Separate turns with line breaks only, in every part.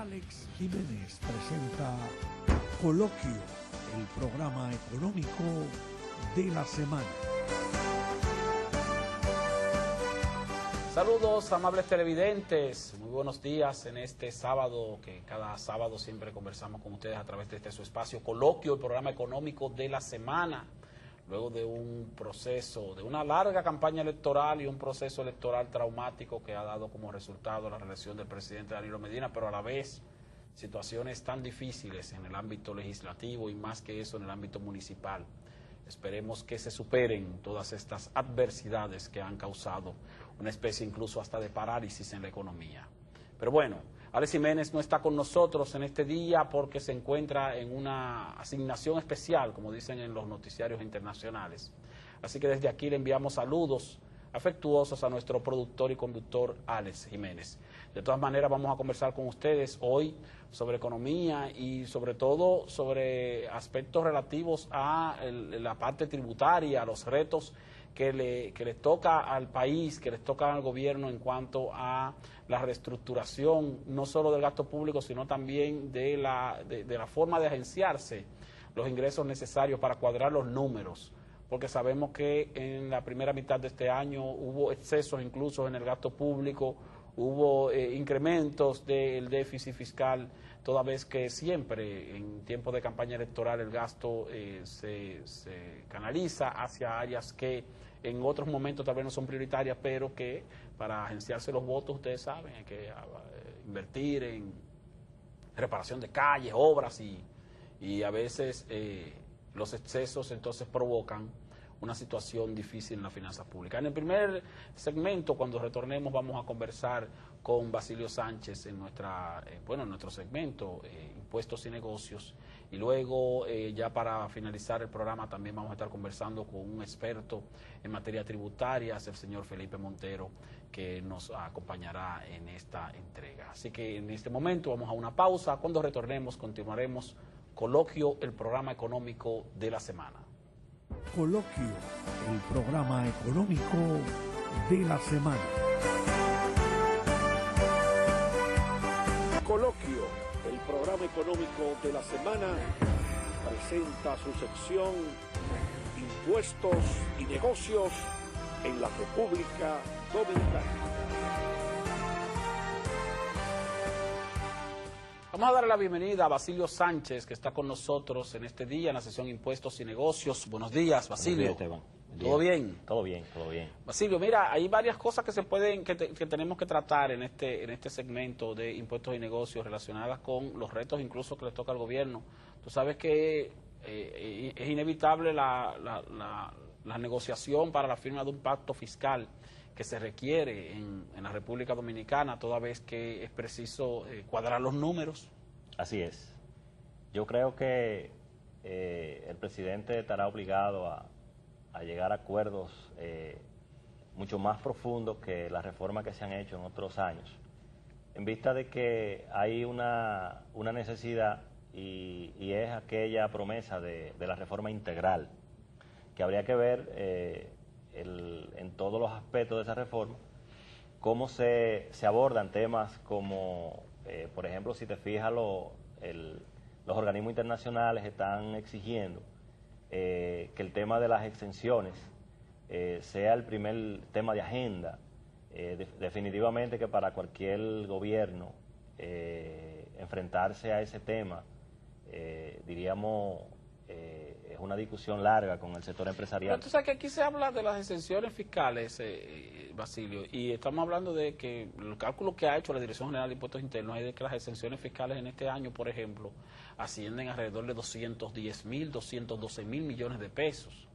Alex Jiménez presenta Coloquio, el programa económico de la semana.
Saludos, amables televidentes, muy buenos días en este sábado, que cada sábado siempre conversamos con ustedes a través de este su espacio Coloquio, el programa económico de la semana. Luego de un proceso, de una larga campaña electoral y un proceso electoral traumático que ha dado como resultado la reelección del presidente Danilo Medina, pero a la vez situaciones tan difíciles en el ámbito legislativo y más que eso en el ámbito municipal. Esperemos que se superen todas estas adversidades que han causado una especie incluso hasta de parálisis en la economía. Pero bueno, Alex Jiménez no está con nosotros en este día porque se encuentra en una asignación especial, como dicen en los noticiarios internacionales. Así que desde aquí le enviamos saludos afectuosos a nuestro productor y conductor Alex Jiménez. De todas maneras vamos a conversar con ustedes hoy sobre economía y sobre todo sobre aspectos relativos a la parte tributaria, a los retos que les toca al país, que les toca al gobierno en cuanto a la reestructuración, no solo del gasto público, sino también de la forma de agenciarse los ingresos necesarios para cuadrar los números, porque sabemos que en la primera mitad de este año hubo excesos incluso en el gasto público, hubo incrementos del déficit fiscal, toda vez que siempre en tiempo de campaña electoral el gasto se canaliza hacia áreas que en otros momentos tal vez no son prioritarias, pero que para agenciarse los votos, ustedes saben, hay que invertir en reparación de calles, obras y a veces los excesos entonces provocan una situación difícil en las finanzas públicas. En el primer segmento, cuando retornemos, vamos a conversar con Basilio Sánchez en nuestro segmento Impuestos y Negocios, y luego ya para finalizar el programa también vamos a estar conversando con un experto en materia tributaria, el señor Felipe Montero, que nos acompañará en esta entrega. Así que en este momento vamos a una pausa. Cuando retornemos continuaremos Coloquio, el programa económico de la semana.
Coloquio, el programa económico de la semana. Coloquio, el programa económico de la semana, presenta su sección Impuestos y Negocios en la República Dominicana.
Vamos a darle la bienvenida a Basilio Sánchez, que está con nosotros en este día en la sesión Impuestos y Negocios. Buenos días, Basilio.
Buenos días, Esteban.
¿Todo bien?
Todo bien, todo bien.
Basilio, mira, hay varias cosas que tenemos que tratar en este segmento de Impuestos y Negocios relacionadas con los retos incluso que les toca al gobierno. Tú sabes que es inevitable la negociación para la firma de un pacto fiscal que se requiere en la República Dominicana, toda vez que es preciso cuadrar los números.
Así es. Yo creo que el presidente estará obligado a llegar a acuerdos mucho más profundos que las reformas que se han hecho en otros años, en vista de que hay una necesidad y es aquella promesa de la reforma integral, que habría que ver en todos los aspectos de esa reforma, cómo se abordan temas como, por ejemplo, si te fijas, los organismos internacionales están exigiendo que el tema de las exenciones sea el primer tema de agenda. Definitivamente que para cualquier gobierno enfrentarse a ese tema, diríamos, es una discusión larga con el sector empresarial.
Pero tú sabes que aquí se habla de las exenciones fiscales, Basilio, y estamos hablando de que el cálculo que ha hecho la Dirección General de Impuestos Internos es de que las exenciones fiscales en este año, por ejemplo, ascienden alrededor de 210.000, 212.000 millones de pesos.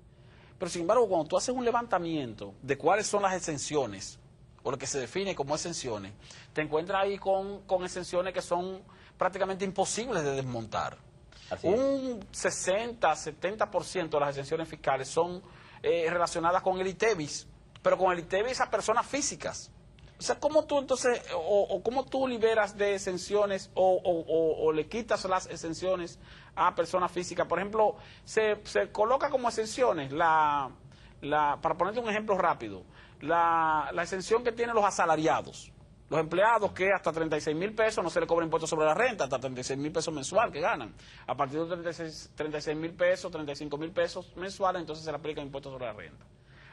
Pero sin embargo, cuando tú haces un levantamiento de cuáles son las exenciones, o lo que se define como exenciones, te encuentras ahí con exenciones que son prácticamente imposibles de desmontar. Un 60-70% de las exenciones fiscales son relacionadas con el ITEVIS, pero con el ITEVIS a personas físicas. O sea, ¿cómo tú entonces, cómo tú liberas de exenciones o le quitas las exenciones a personas físicas? Por ejemplo, se coloca como exenciones para ponerte un ejemplo rápido, la exención que tienen los asalariados. Los empleados que hasta 36.000 pesos no se le cobra impuesto sobre la renta, hasta 36.000 pesos mensual que ganan. A partir de 36.000 pesos, 35.000 pesos mensuales, entonces se le aplica impuesto sobre la renta.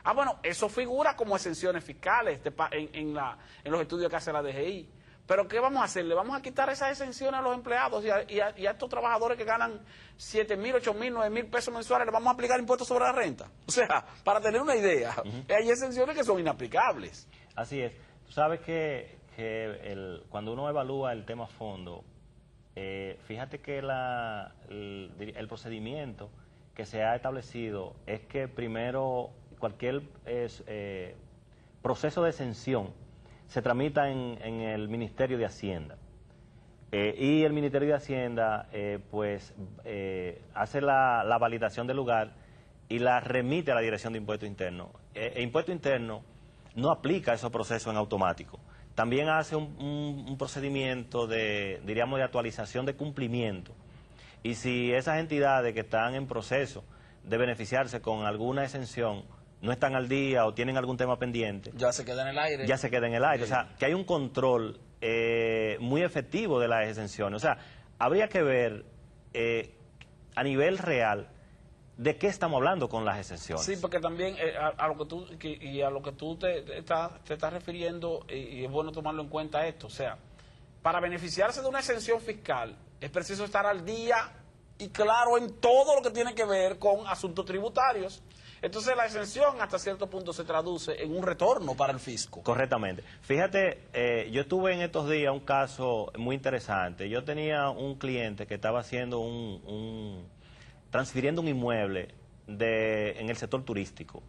Ah, bueno, eso figura como exenciones fiscales en los estudios que hace la DGI. Pero ¿qué vamos a hacer? Le vamos a quitar esas exenciones a los empleados y a estos trabajadores que ganan 7.000, 8.000, 9.000 pesos mensuales, le vamos a aplicar impuestos sobre la renta. O sea, para tener una idea, hay exenciones que son inaplicables.
Así es. Tú sabes que cuando uno evalúa el tema a fondo, fíjate que el procedimiento que se ha establecido es que primero cualquier proceso de exención se tramita en el Ministerio de Hacienda. Y el Ministerio de Hacienda hace la validación del lugar y la remite a la Dirección de Impuestos Internos. Impuesto Interno no aplica esos procesos en automático. También hace un procedimiento diríamos, de actualización de cumplimiento. Y si esas entidades que están en proceso de beneficiarse con alguna exención no están al día o tienen algún tema pendiente,
ya se queda en el aire.
Ya se queda en el aire. Sí. O sea, que hay un control muy efectivo de las exenciones. O sea, habría que ver a nivel real de qué estamos hablando con las exenciones.
Sí, porque también a lo que tú te estás refiriendo, y es bueno tomarlo en cuenta esto, o sea, para beneficiarse de una exención fiscal es preciso estar al día y claro en todo lo que tiene que ver con asuntos tributarios. Entonces la exención hasta cierto punto se traduce en un retorno para el fisco.
Correctamente. Fíjate, yo estuve en estos días un caso muy interesante. Yo tenía un cliente que estaba haciendo transfiriendo un inmueble en el sector turístico.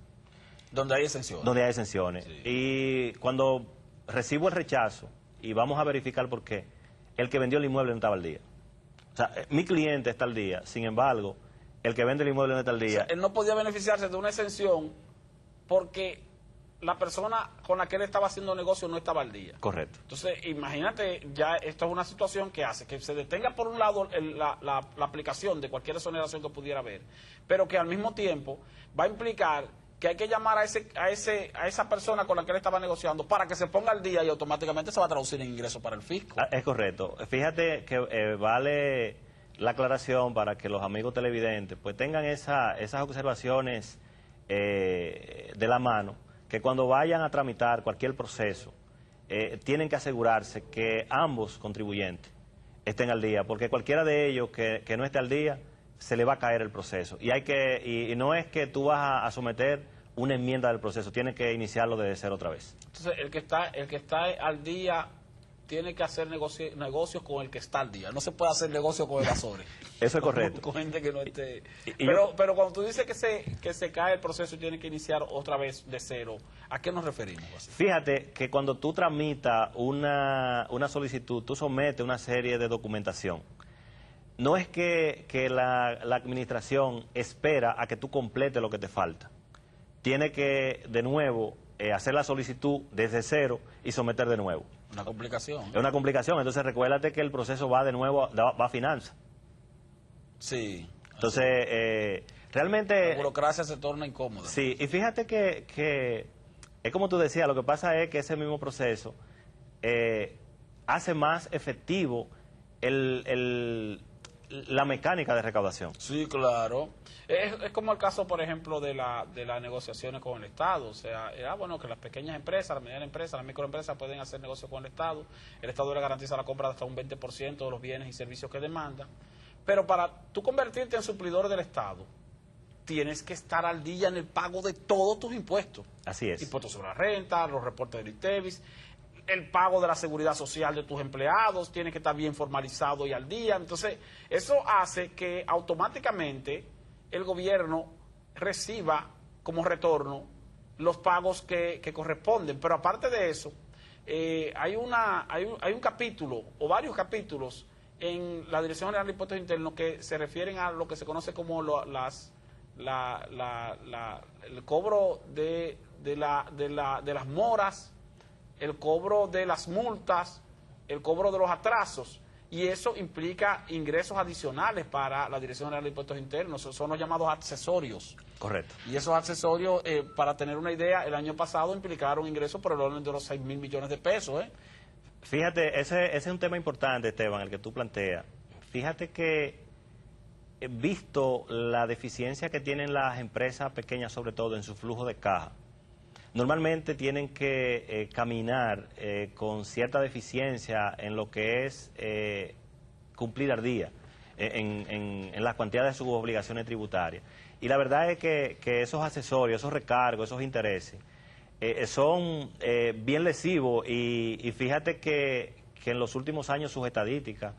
Donde hay exenciones.
Donde hay exenciones.
Sí.
Y cuando recibo el rechazo, y vamos a verificar por qué, el que vendió el inmueble no estaba al día. O sea, mi cliente está al día, sin embargo, el que vende el inmueble no está al día.
O sea, él no podía beneficiarse de una exención porque la persona con la que él estaba haciendo negocio no estaba al día.
Correcto.
Entonces, imagínate, ya esto es una situación que hace que se detenga por un lado la aplicación de cualquier exoneración que pudiera haber, pero que al mismo tiempo va a implicar que hay que llamar a esa persona con la que él estaba negociando para que se ponga al día y automáticamente se va a traducir en ingresos para el fisco.
Es correcto. Fíjate que vale la aclaración para que los amigos televidentes pues tengan esas observaciones de la mano, que cuando vayan a tramitar cualquier proceso tienen que asegurarse que ambos contribuyentes estén al día, porque cualquiera de ellos que no esté al día se le va a caer el proceso. Y no es que tú vas a someter una enmienda del proceso, tienes que iniciarlo desde cero otra vez.
Entonces el que está al día tiene que hacer negocios con el que está al día. No se puede hacer negocio con evasores.
Eso es correcto.
Con gente que no esté... Pero cuando tú dices que se cae el proceso y tiene que iniciar otra vez de cero, ¿a qué nos referimos? Así?
Fíjate que cuando tú tramitas una solicitud, tú sometes una serie de documentación. No es que la administración espera a que tú completes lo que te falta. Tiene que, de nuevo, hacer la solicitud desde cero y someter de nuevo.
Una complicación.
Es una complicación. Entonces, recuérdate que el proceso va de nuevo, va a finanzas.
Sí.
Entonces, realmente...
La burocracia se torna incómoda.
Sí, y fíjate que es como tú decías, lo que pasa es que ese mismo proceso hace más efectivo la mecánica de recaudación.
Sí, claro. Es como el caso, por ejemplo, de las negociaciones con el Estado. O sea, bueno, que las pequeñas empresas, las medianas empresas, las microempresas pueden hacer negocios con el Estado. El Estado le garantiza la compra de hasta un 20% de los bienes y servicios que demandan. Pero para tú convertirte en suplidor del Estado, tienes que estar al día en el pago de todos tus impuestos.
Así es.
Impuestos sobre la renta, los reportes del ITEVIS, el pago de la seguridad social de tus empleados, tiene que estar bien formalizado y al día. Entonces, eso hace que automáticamente el gobierno reciba como retorno los pagos que corresponden. Pero aparte de eso, hay un capítulo o varios capítulos en la Dirección General de Impuestos Internos que se refieren a lo que se conoce como el cobro de las moras, el cobro de las multas, el cobro de los atrasos, y eso implica ingresos adicionales para la Dirección General de Impuestos Internos. Son los llamados accesorios.
Correcto.
Y esos accesorios, para tener una idea, el año pasado implicaron ingresos por el orden de los 6.000 millones de pesos.
Fíjate, ese es un tema importante, Esteban, el que tú planteas. Fíjate que, visto la deficiencia que tienen las empresas pequeñas, sobre todo en su flujo de caja, normalmente tienen que caminar con cierta deficiencia en lo que es cumplir al día, en la cantidad de sus obligaciones tributarias. Y la verdad es que esos accesorios, esos recargos, esos intereses, son bien lesivos y fíjate que en los últimos años sus estadísticas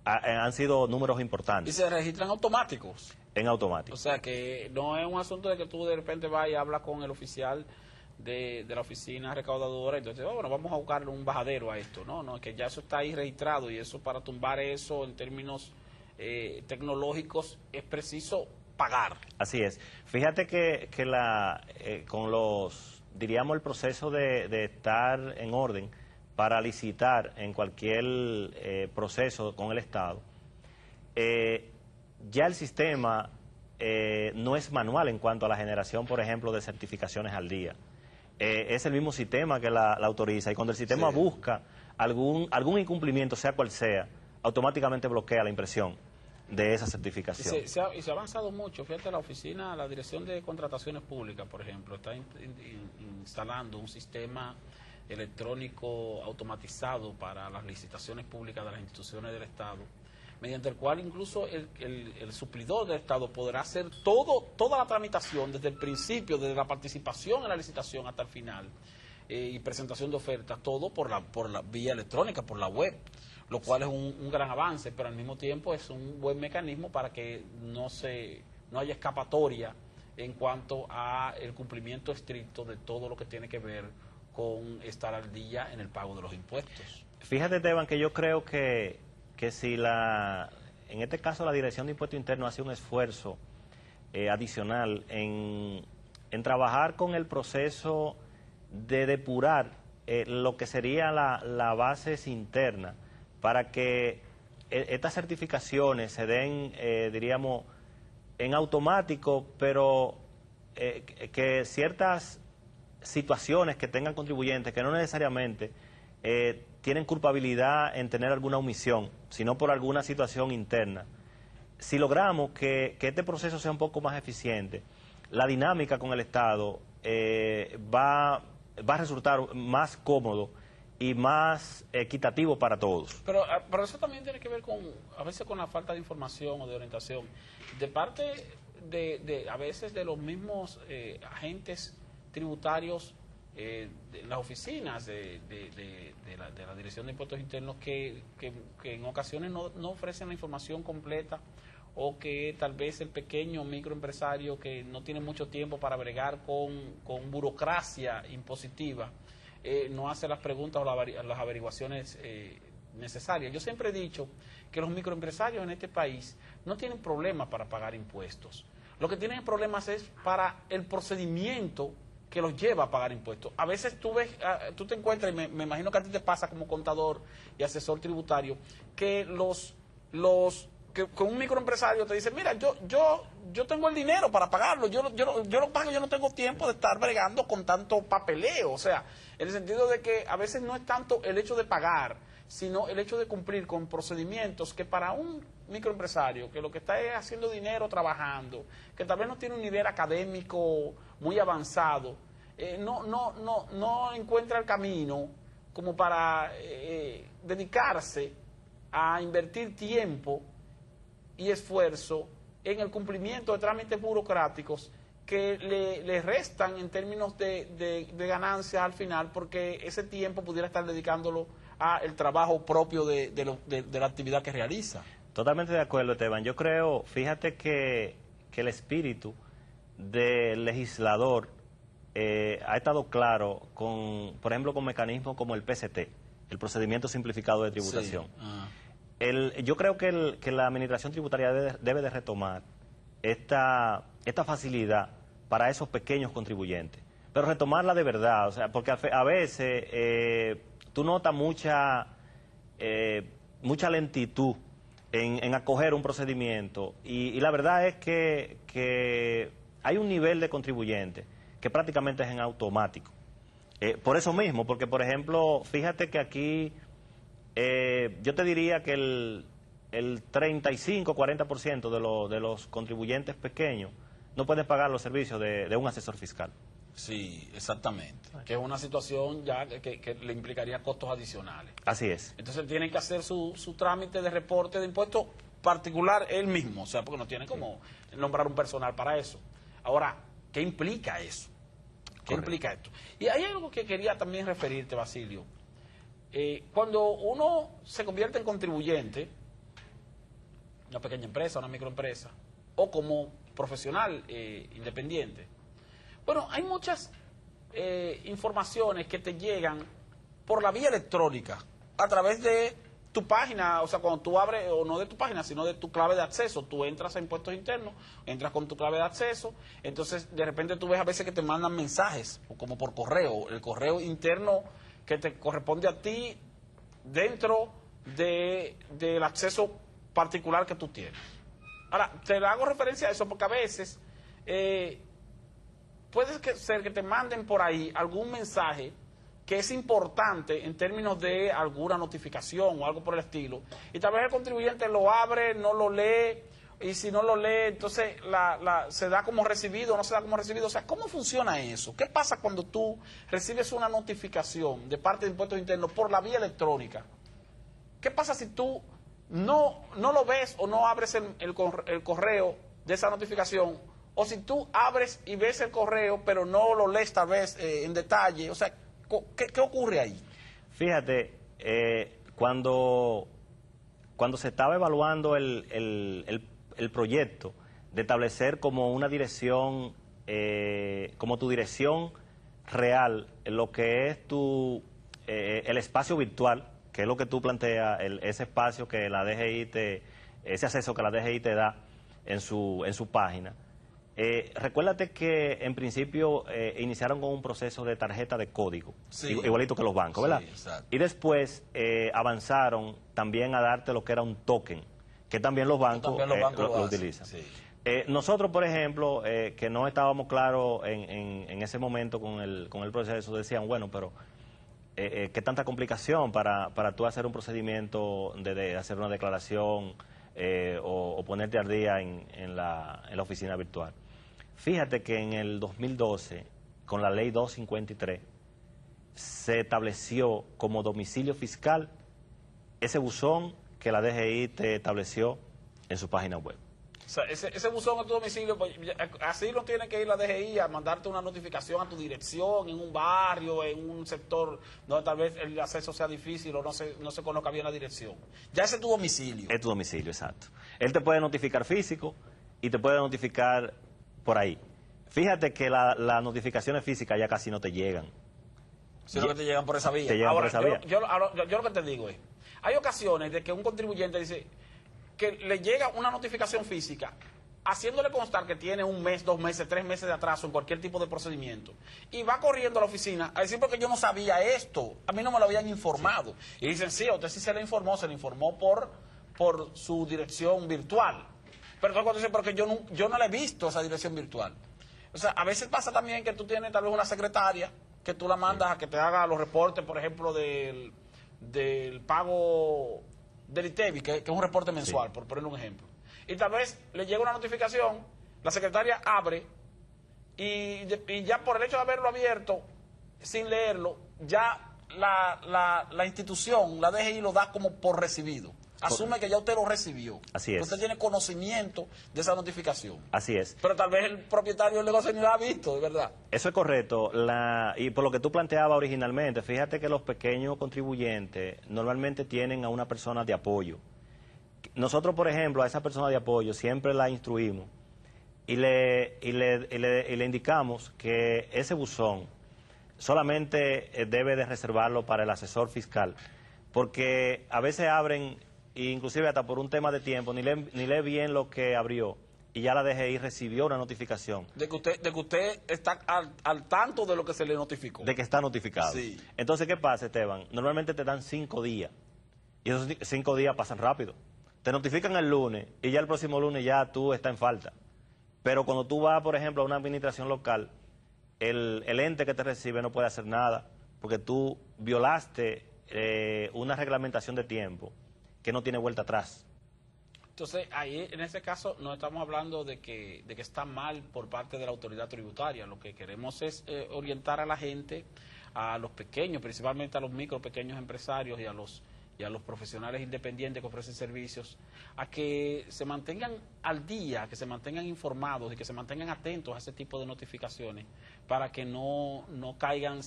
han sido números importantes.
Y se registran automáticos.
En automático.
O sea que no es un asunto de que tú de repente vas y hablas con el oficial de la oficina recaudadora, entonces, bueno, vamos a buscarle un bajadero a esto. No, que ya eso está ahí registrado y eso, para tumbar eso en términos tecnológicos es preciso pagar.
Así es. Fíjate que con los, diríamos, el proceso de estar en orden para licitar en cualquier proceso con el Estado, ya el sistema no es manual en cuanto a la generación, por ejemplo, de certificaciones al día. Es el mismo sistema que la autoriza, y cuando el sistema busca algún incumplimiento, sea cual sea, automáticamente bloquea la impresión de esa certificación.
Y se ha avanzado mucho. Fíjate, la Dirección de Contrataciones Públicas, por ejemplo, está instalando un sistema electrónico automatizado para las licitaciones públicas de las instituciones del Estado, mediante el cual incluso el suplidor del Estado podrá hacer toda la tramitación desde el principio, desde la participación en la licitación hasta el final, y presentación de ofertas, todo por la vía electrónica, por la web, lo cual es un gran avance, pero al mismo tiempo es un buen mecanismo para que no haya escapatoria en cuanto a el cumplimiento estricto de todo lo que tiene que ver con estar al día en el pago de los impuestos.
Fíjate, Esteban, que yo creo que si en este caso la Dirección de Impuestos Internos hace un esfuerzo adicional en trabajar con el proceso de depurar lo que sería la base interna, para que estas certificaciones se den, diríamos, en automático, pero que ciertas situaciones que tengan contribuyentes que no necesariamente tienen culpabilidad en tener alguna omisión, sino por alguna situación interna. Si logramos que este proceso sea un poco más eficiente, la dinámica con el Estado va a resultar más cómodo y más equitativo para todos.
Pero eso también tiene que ver a veces con la falta de información o de orientación de parte a veces de los mismos agentes tributarios de las oficinas de la Dirección de Impuestos Internos que en ocasiones no ofrecen la información completa, o que tal vez el pequeño microempresario que no tiene mucho tiempo para bregar con burocracia impositiva no hace las preguntas o las averiguaciones necesarias. Yo siempre he dicho que los microempresarios en este país no tienen problemas para pagar impuestos. Lo que tienen problemas es para el procedimiento que los lleva a pagar impuestos. A veces tú te encuentras, y me imagino que a ti te pasa como contador y asesor tributario, que que un microempresario te dice, mira, yo tengo el dinero para pagarlo, yo lo pago, yo no tengo tiempo de estar bregando con tanto papeleo. O sea, en el sentido de que a veces no es tanto el hecho de pagar, sino el hecho de cumplir con procedimientos que para un microempresario que lo que está es haciendo dinero trabajando, que tal vez no tiene un nivel académico muy avanzado, no encuentra el camino como para dedicarse a invertir tiempo y esfuerzo en el cumplimiento de trámites burocráticos que le restan en términos de ganancias al final, porque ese tiempo pudiera estar dedicándolo a el trabajo propio de la actividad que realiza.
Totalmente de acuerdo, Esteban. Yo creo, fíjate que el espíritu del legislador ha estado claro por ejemplo, con mecanismos como el PCT, el Procedimiento Simplificado de Tributación. Sí. Yo creo que la Administración Tributaria debe de retomar esta facilidad para esos pequeños contribuyentes, pero retomarla de verdad, o sea, porque a veces tú notas mucha lentitud en acoger un procedimiento, y la verdad es que hay un nivel de contribuyentes que prácticamente es en automático. Por eso mismo, porque por ejemplo, fíjate que aquí yo te diría que el 35-40% de los contribuyentes pequeños no pueden pagar los servicios de un asesor fiscal.
Sí, exactamente. Que es una situación ya que le implicaría costos adicionales.
Así es.
Entonces tienen que hacer su trámite de reporte de impuestos particular él mismo, o sea, porque no tiene como nombrar un personal para eso. Ahora, ¿qué implica eso? ¿Qué implica esto? Y hay algo que quería también referirte, Basilio. Cuando uno se convierte en contribuyente, una pequeña empresa, una microempresa, o como profesional independiente, bueno, hay muchas informaciones que te llegan por la vía electrónica, a través de tu página, o sea, cuando tú abres, o no de tu página, sino de tu clave de acceso, tú entras a Impuestos Internos, entras con tu clave de acceso, entonces de repente tú ves a veces que te mandan mensajes, o como por correo, el correo interno que te corresponde a ti dentro del acceso particular que tú tienes. Ahora, te hago referencia a eso porque a veces puede ser que te manden por ahí algún mensaje que es importante en términos de alguna notificación o algo por el estilo, y tal vez el contribuyente lo abre, no lo lee, y si no lo lee, entonces se da como recibido o no se da como recibido. O sea, ¿cómo funciona eso? ¿Qué pasa cuando tú recibes una notificación de parte de Impuestos Internos por la vía electrónica? ¿Qué pasa si tú no lo ves o no abres el correo de esa notificación? O si tú abres y ves el correo, pero no lo lees tal vez en detalle. O sea, ¿qué ocurre ahí?
Fíjate, cuando se estaba evaluando el proyecto de establecer como una dirección, como tu dirección real, en lo que es el espacio virtual, que es lo que tú planteas, ese espacio que la DGI ese acceso que la DGI te da en su página. Recuérdate que en principio iniciaron con un proceso de tarjeta de código,
sí,
igualito que los bancos, ¿verdad?
Sí, exacto.
Y después avanzaron también a darte lo que era un token, que también los bancos, lo utilizan. Sí. Nosotros, por ejemplo, que no estábamos claros en ese momento con el proceso, decían, bueno, pero ¿qué tanta complicación para tú hacer un procedimiento de hacer una declaración o ponerte al día en la oficina virtual? Fíjate que en el 2012, con la ley 253, se estableció como domicilio fiscal ese buzón que la DGI te estableció en su página web.
O sea, ese buzón a tu domicilio, pues, así no tiene que ir la DGI a mandarte una notificación a tu dirección, en un barrio, en un sector donde tal vez el acceso sea difícil o no se conozca bien la dirección. Ya ese es tu domicilio.
Es tu domicilio, exacto. Él te puede notificar físico y te puede notificar por ahí. Fíjate que las notificaciones físicas ya casi no te llegan.
Sino que te llegan por esa vía.
Te llegan por esa vía.
Yo lo que te digo es, hay ocasiones de que un contribuyente dice que le llega una notificación física haciéndole constar que tiene un mes, 2 meses, 3 meses de atraso en cualquier tipo de procedimiento, y va corriendo a la oficina a decir, porque yo no sabía esto, a mí no me lo habían informado. Sí. Y dicen, sí, a usted sí se le informó por su dirección virtual. Pero entonces cuando dicen, porque yo no le he visto esa dirección virtual. O sea, a veces pasa también que tú tienes tal vez una secretaria que tú la mandas a que te haga los reportes, por ejemplo, del pago del ITEVI, que es un reporte mensual, sí, por ponerle un ejemplo. Y tal vez le llega una notificación, la secretaria abre y ya por el hecho de haberlo abierto sin leerlo, ya la institución, la DGI, lo da como por recibido. Asume que ya usted lo recibió.
Así es.
Usted tiene conocimiento de esa notificación.
Así es.
Pero tal vez el propietario del negocio ni la ha visto, de verdad.
Eso es correcto. Y por lo que tú planteabas originalmente, fíjate que los pequeños contribuyentes normalmente tienen a una persona de apoyo. Nosotros, por ejemplo, a esa persona de apoyo siempre la instruimos y le indicamos que ese buzón solamente debe de reservarlo para el asesor fiscal, porque a veces abren, inclusive hasta por un tema de tiempo, ni lee bien lo que abrió, y ya la DGI recibió una notificación.
De que usted está al tanto de lo que se le notificó.
De que está notificado.
Sí.
Entonces, ¿qué pasa, Esteban? Normalmente te dan 5 días, y esos 5 días pasan rápido. Te notifican el lunes, y ya el próximo lunes ya tú estás en falta. Pero cuando tú vas, por ejemplo, a una administración local, el ente que te recibe no puede hacer nada, porque tú violaste una reglamentación de tiempo que no tiene vuelta atrás.
Entonces, ahí en ese caso no estamos hablando de que está mal por parte de la autoridad tributaria. Lo que queremos es orientar a la gente, a los pequeños, principalmente a los micro, pequeños empresarios y a los profesionales independientes que ofrecen servicios, a que se mantengan al día, que se mantengan informados y que se mantengan atentos a ese tipo de notificaciones para que no caigan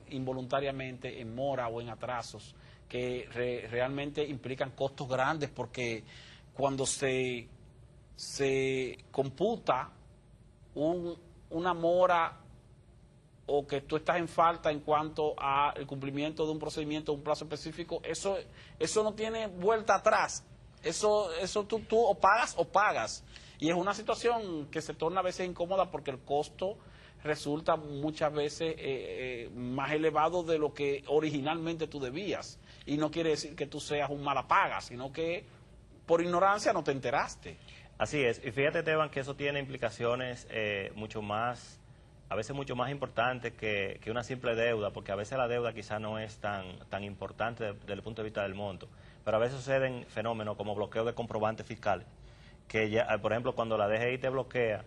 involuntariamente en mora o en atrasos que realmente implican costos grandes, porque cuando se computa una mora o que tú estás en falta en cuanto al cumplimiento de un procedimiento, de un plazo específico, eso no tiene vuelta atrás. Eso tú o pagas. Y es una situación que se torna a veces incómoda porque el costo resulta muchas veces más elevado de lo que originalmente tú debías. Y no quiere decir que tú seas un malapaga, sino que por ignorancia no te enteraste.
Así es. Y fíjate, Esteban, que eso tiene implicaciones a veces mucho más importantes que una simple deuda, porque a veces la deuda quizá no es tan importante desde el punto de vista del monto, pero a veces suceden fenómenos como bloqueo de comprobantes fiscales, que ya, por ejemplo, cuando la DGI te bloquea,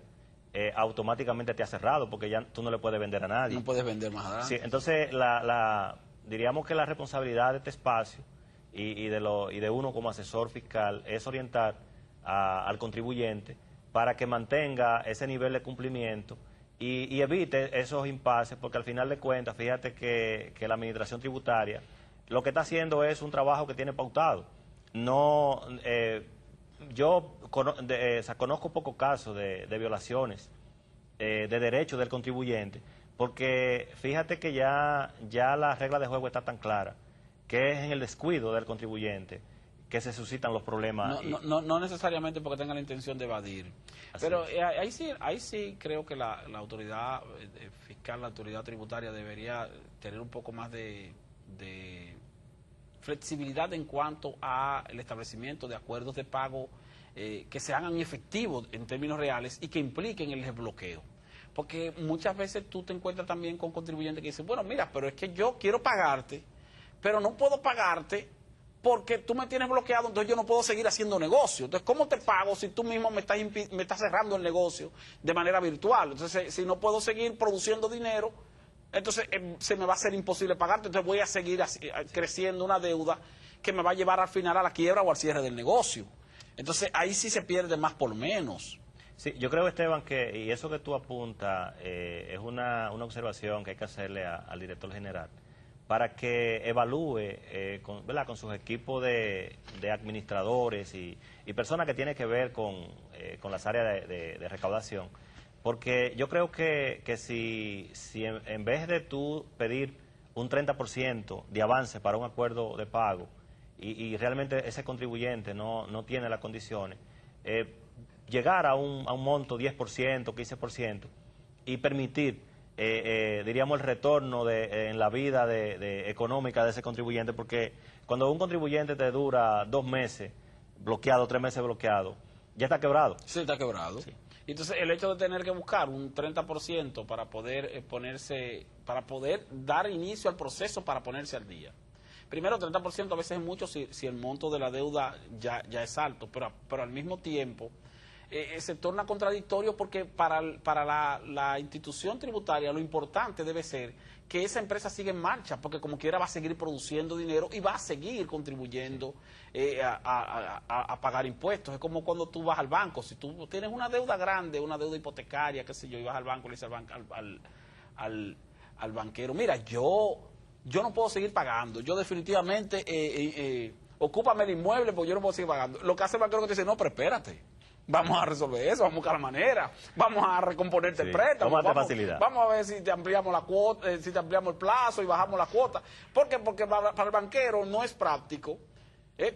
automáticamente te ha cerrado, porque ya tú no le puedes vender a nadie.
No puedes vender más adelante.
Sí, entonces, diríamos que la responsabilidad de este espacio y de uno como asesor fiscal es orientar al contribuyente para que mantenga ese nivel de cumplimiento y evite esos impases, porque al final de cuentas, fíjate que la administración tributaria lo que está haciendo es un trabajo que tiene pautado. No, yo conozco pocos casos de violaciones de derechos del contribuyente, porque fíjate que ya la regla de juego está tan clara, que es en el descuido del contribuyente que se suscitan los problemas.
No necesariamente porque tenga la intención de evadir.
Así
pero
es.
ahí sí creo que la autoridad fiscal, la autoridad tributaria debería tener un poco más de flexibilidad en cuanto al establecimiento de acuerdos de pago que se hagan efectivos en términos reales y que impliquen el desbloqueo. Porque muchas veces tú te encuentras también con contribuyentes que dicen, bueno, mira, pero es que yo quiero pagarte, pero no puedo pagarte porque tú me tienes bloqueado, entonces yo no puedo seguir haciendo negocio. Entonces, ¿cómo te pago si tú mismo me estás cerrando el negocio de manera virtual? Entonces, si no puedo seguir produciendo dinero, entonces se me va a hacer imposible pagarte, entonces voy a seguir creciendo una deuda que me va a llevar al final a la quiebra o al cierre del negocio. Entonces, ahí sí se pierde más por menos.
Sí, yo creo, Esteban, y eso que tú apuntas es una observación que hay que hacerle al director general, para que evalúe con sus equipos de administradores y personas que tienen que ver con las áreas de recaudación. Porque yo creo que si en vez de tú pedir un 30% de avance para un acuerdo de pago y realmente ese contribuyente no tiene las condiciones, llegar a un monto 10%, 15% y permitir diríamos el retorno en la vida económica de ese contribuyente, porque cuando un contribuyente te dura 2 meses bloqueado, 3 meses bloqueado, ya está quebrado.
Sí, está quebrado. Sí. Entonces, el hecho de tener que buscar un 30% para poder para poder dar inicio al proceso para ponerse al día. Primero, 30% a veces es mucho si el monto de la deuda ya es alto, pero al mismo tiempo se torna contradictorio porque para la institución tributaria lo importante debe ser que esa empresa siga en marcha, porque como quiera va a seguir produciendo dinero y va a seguir contribuyendo a pagar impuestos. Es como cuando tú vas al banco, si tú tienes una deuda grande, una deuda hipotecaria, qué sé yo, y vas al banco y le dices al banquero, mira, yo no puedo seguir pagando, yo definitivamente, ocúpame el inmueble porque yo no puedo seguir pagando. Lo que hace el banquero que te dice, no, pero espérate. Vamos a resolver eso, vamos a buscar la manera, vamos a recomponerte el préstamo, vamos a ver si te ampliamos la cuota, si te ampliamos el plazo y bajamos la cuota. ¿Por qué? Porque para el banquero no es práctico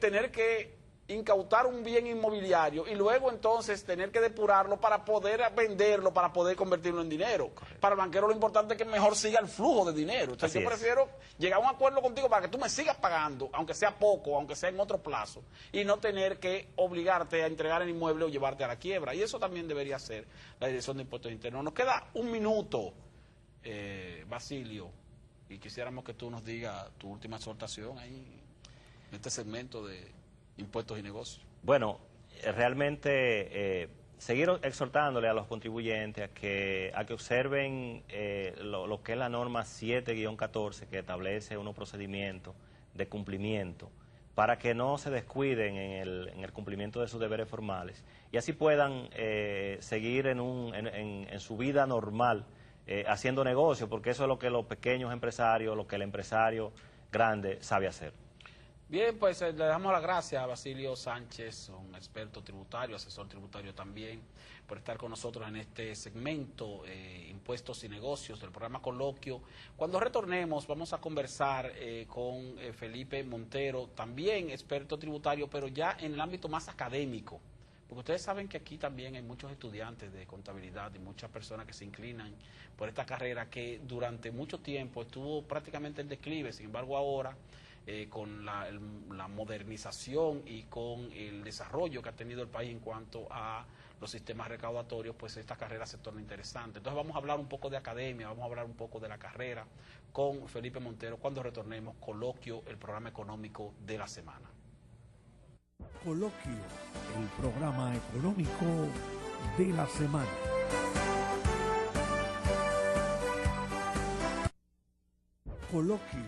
tener que incautar un bien inmobiliario y luego entonces tener que depurarlo para poder venderlo, para poder convertirlo en dinero. Correcto. Para el banquero lo importante es que mejor siga el flujo de dinero. Entonces yo prefiero llegar a un acuerdo contigo para que tú me sigas pagando, aunque sea poco, aunque sea en otro plazo, y no tener que obligarte a entregar el inmueble o llevarte a la quiebra. Y eso también debería ser la Dirección de Impuestos Internos. Nos queda un minuto, Basilio. y quisiéramos que tú nos digas tu última exhortación ahí en este segmento de impuestos y negocios.
Bueno, realmente seguir exhortándole a los contribuyentes a que observen lo que es la norma 7-14, que establece unos procedimientos de cumplimiento para que no se descuiden en el cumplimiento de sus deberes formales y así puedan seguir en su vida normal haciendo negocio, porque eso es lo que los pequeños empresarios, lo que el empresario grande sabe hacer.
Bien, pues le damos las gracias a Basilio Sánchez, un experto tributario, asesor tributario también, por estar con nosotros en este segmento, Impuestos y Negocios, del programa Coloquio. Cuando retornemos vamos a conversar con Felipe Montero, también experto tributario, pero ya en el ámbito más académico, porque ustedes saben que aquí también hay muchos estudiantes de contabilidad y muchas personas que se inclinan por esta carrera que durante mucho tiempo estuvo prácticamente en declive, sin embargo ahora con la modernización y con el desarrollo que ha tenido el país en cuanto a los sistemas recaudatorios, pues esta carrera se torna interesante. Entonces vamos a hablar un poco de academia, vamos a hablar un poco de la carrera con Felipe Montero cuando retornemos Coloquio, el programa económico de la semana.
Coloquio, el programa económico de la semana. Coloquio,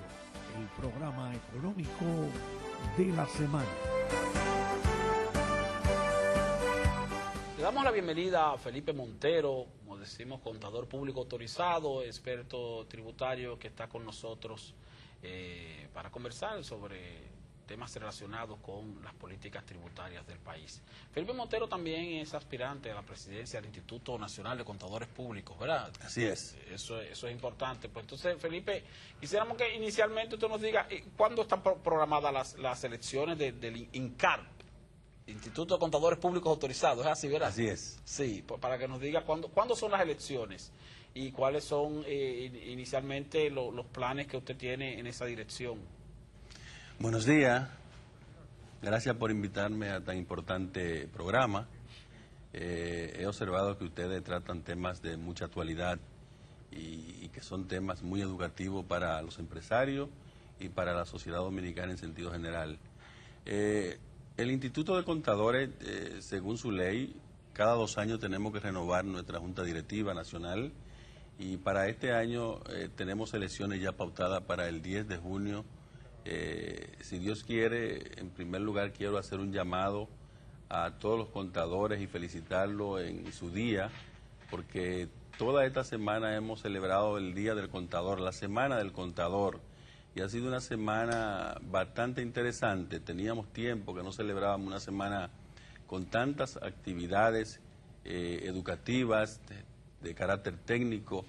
el programa económico de la semana.
Le damos la bienvenida a Felipe Montero, como decimos, contador público autorizado, experto tributario que está con nosotros para conversar sobre temas relacionados con las políticas tributarias del país. Felipe Montero también es aspirante a la presidencia del Instituto Nacional de Contadores Públicos, ¿verdad?
Así es.
Eso es importante. Pues entonces, Felipe, quisiéramos que inicialmente usted nos diga cuándo están programadas las elecciones del INCAR, Instituto de Contadores Públicos Autorizados, ¿es así, verdad?
Así es.
Sí, pues para que nos diga cuándo son las elecciones y cuáles son inicialmente los planes que usted tiene en esa dirección.
Buenos días. Gracias por invitarme a tan importante programa. He observado que ustedes tratan temas de mucha actualidad y que son temas muy educativos para los empresarios y para la sociedad dominicana en sentido general. El Instituto de Contadores, según su ley, cada 2 años tenemos que renovar nuestra Junta Directiva Nacional y para este año tenemos elecciones ya pautadas para el 10 de junio. Si Dios quiere, en primer lugar quiero hacer un llamado a todos los contadores y felicitarlos en su día, porque toda esta semana hemos celebrado el Día del Contador, la Semana del Contador, y ha sido una semana bastante interesante. Teníamos tiempo que no celebrábamos una semana con tantas actividades educativas de carácter técnico,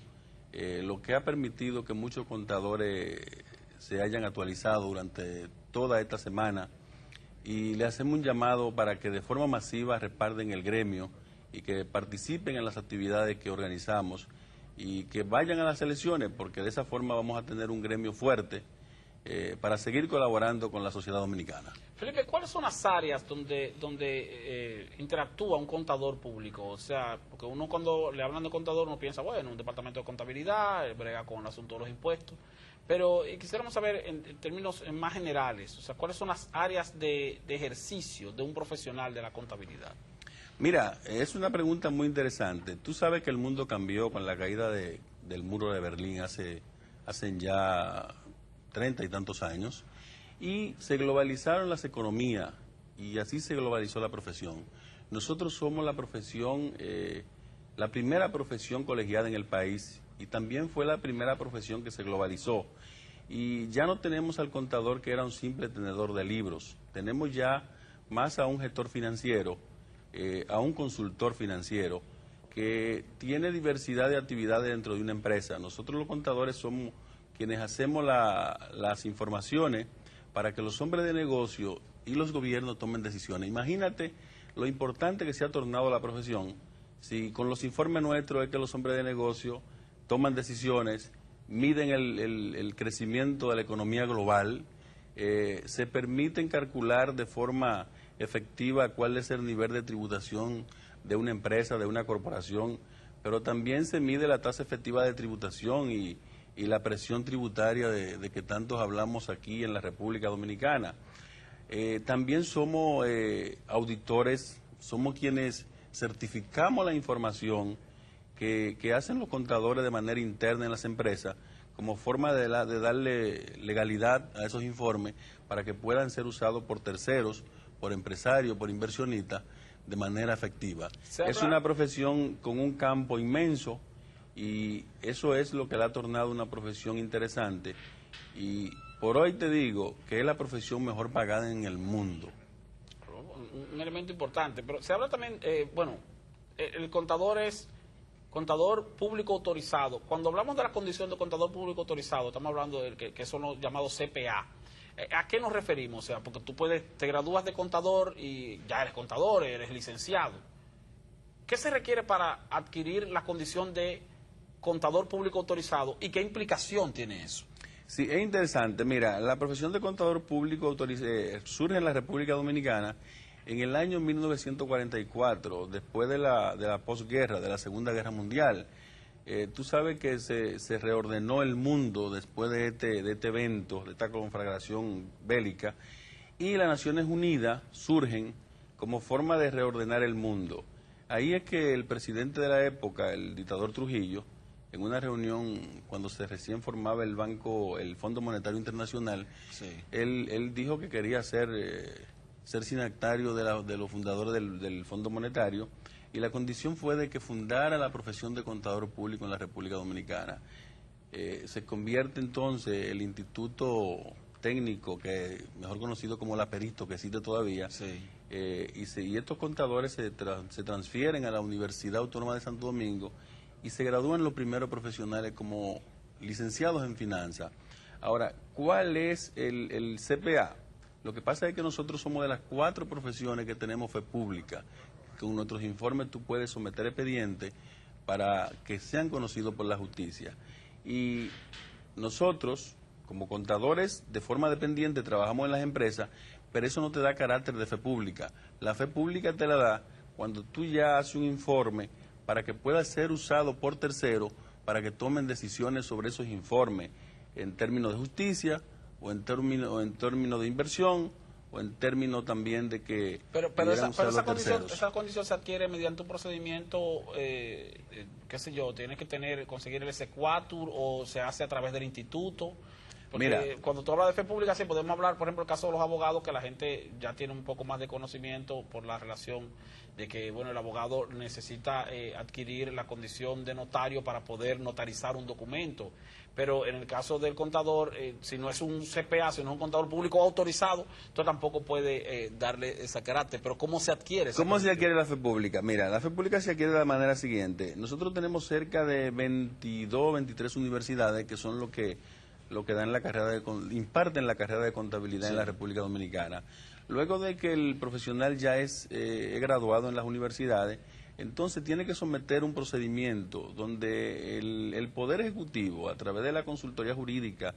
lo que ha permitido que muchos contadores se hayan actualizado durante toda esta semana y le hacemos un llamado para que de forma masiva respalden el gremio y que participen en las actividades que organizamos y que vayan a las elecciones, porque de esa forma vamos a tener un gremio fuerte para seguir colaborando con la sociedad dominicana.
Felipe, ¿cuáles son las áreas donde interactúa un contador público? O sea, porque uno cuando le hablan de contador uno piensa, bueno, un departamento de contabilidad, brega con el asunto de los impuestos. Pero quisiéramos saber en términos más generales, o sea, ¿cuáles son las áreas de ejercicio de un profesional de la contabilidad?
Mira, es una pregunta muy interesante. Tú sabes que el mundo cambió con la caída del muro de Berlín hace ya 30 y tantos años, y se globalizaron las economías, y así se globalizó la profesión. Nosotros somos la profesión, la primera profesión colegiada en el país, y también fue la primera profesión que se globalizó. Y ya no tenemos al contador que era un simple tenedor de libros, tenemos ya más a un gestor financiero, a un consultor financiero, que tiene diversidad de actividades dentro de una empresa. Nosotros los contadores somos quienes hacemos las informaciones para que los hombres de negocio y los gobiernos tomen decisiones. Imagínate lo importante que se ha tornado la profesión, si con los informes nuestros es que los hombres de negocio toman decisiones, miden el crecimiento de la economía global, se permiten calcular de forma efectiva cuál es el nivel de tributación de una empresa, de una corporación, pero también se mide la tasa efectiva de tributación y y la presión tributaria de que tantos hablamos aquí en la República Dominicana. También somos auditores, somos quienes certificamos la información que hacen los contadores de manera interna en las empresas como forma de darle legalidad a esos informes para que puedan ser usados por terceros, por empresarios, por inversionistas de manera efectiva. Es una profesión con un campo inmenso y eso es lo que la ha tornado una profesión interesante y por hoy te digo que es la profesión mejor pagada en el mundo.
Un elemento importante, pero se habla también, bueno, el contador es contador público autorizado. Cuando hablamos de la condición de contador público autorizado, estamos hablando de que son los llamados CPA. ¿A qué nos referimos? O sea, porque tú te gradúas de contador y ya eres contador, eres licenciado. ¿Qué se requiere para adquirir la condición de contador público autorizado y qué implicación tiene eso?
Sí, es interesante. Mira, la profesión de contador público surge en la República Dominicana en el año 1944, después de la posguerra, de la Segunda Guerra Mundial. Tú sabes que se reordenó el mundo después de este evento, de esta conflagración bélica, y las Naciones Unidas surgen como forma de reordenar el mundo. Ahí es que el presidente de la época, el dictador Trujillo, en una reunión cuando se recién formaba el Fondo Monetario Internacional, sí, él dijo que quería ser signatario de los fundadores del Fondo Monetario, y la condición fue de que fundara la profesión de contador público en la República Dominicana. Se convierte entonces el Instituto Técnico, que mejor conocido como la Perito, que existe todavía, sí, y estos contadores se transfieren a la Universidad Autónoma de Santo Domingo y se gradúan los primeros profesionales como licenciados en finanzas. Ahora, ¿cuál es el CPA? Lo que pasa es que nosotros somos de las 4 profesiones que tenemos fe pública. Con nuestros informes tú puedes someter expedientes para que sean conocidos por la justicia. Y nosotros, como contadores, de forma dependiente, trabajamos en las empresas, pero eso no te da carácter de fe pública. La fe pública te la da cuando tú ya haces un informe para que pueda ser usado por terceros, para que tomen decisiones sobre esos informes, en términos de justicia, o en términos de inversión, o en términos también de que...
Pero esa condición se adquiere mediante un procedimiento, qué sé yo, tienes que conseguir el S4 o se hace a través del instituto. Porque mira, cuando tú hablas de fe pública, sí podemos hablar, por ejemplo, el caso de los abogados, que la gente ya tiene un poco más de conocimiento por la relación de que, bueno, el abogado necesita adquirir la condición de notario para poder notarizar un documento. Pero en el caso del contador, si no es un CPA, si no es un contador público autorizado, tú tampoco puede darle ese carácter. Pero ¿cómo se adquiere?
¿Cómo se adquiere la fe pública? Mira, la fe pública se adquiere de la manera siguiente. Nosotros tenemos cerca de 22, 23 universidades que son lo que dan la carrera imparten la carrera de contabilidad, sí, en la República Dominicana. Luego de que el profesional ya es graduado en las universidades, entonces tiene que someter un procedimiento donde el Poder Ejecutivo, a través de la consultoría jurídica